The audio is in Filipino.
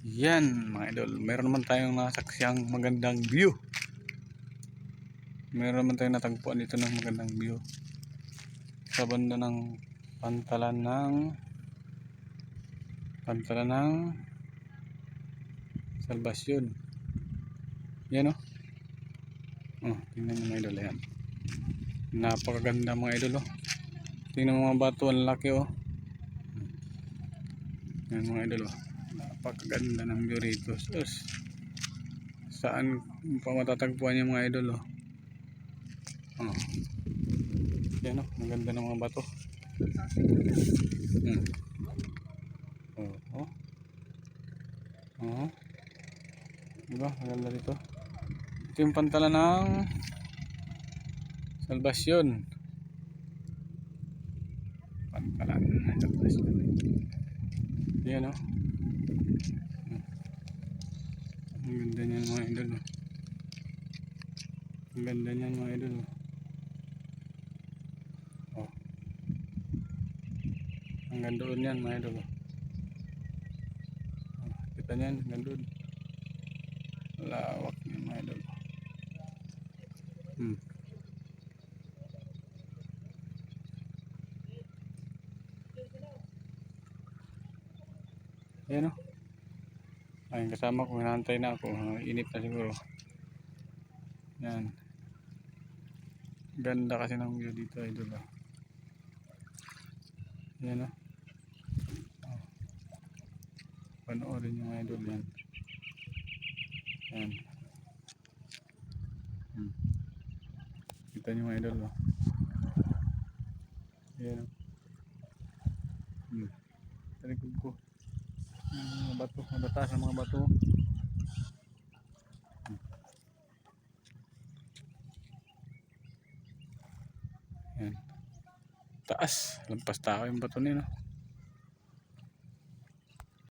Yan mga idol, meron naman tayong nasaksiyang magandang view. Meron naman tayong natagpuan dito ng magandang view sa banda ng pantalan ng Salvacion. Yan tingnan nyo mga idol, yan. Napakaganda mga idol tingnan mo mga bato, ang laki yan mga idol napakaganda ng view rito. Saan pa matatagpuan yung mga idol yan ang ganda ng mga bato. Diba ang ganda dito. Ito yung pantalan ng Salvacion. Pantalan ng Salvacion. Yan ang ganda niyan mga idol ang ganda niyan mga idol ang ganda doon yan mga idol kita niyan, ang ganda doon, lawak niyan mga idol. Yan ayun kasama ko, hinahantay na ako, inip na siguro. Yan, ganda kasi ng view dito idol yan panoorin nyo mga idol yan. Yan kita nyo mga idol yan sa likod ko mga bato, matatas ang mga bato. Yan taas, lampas tao yung bato nila.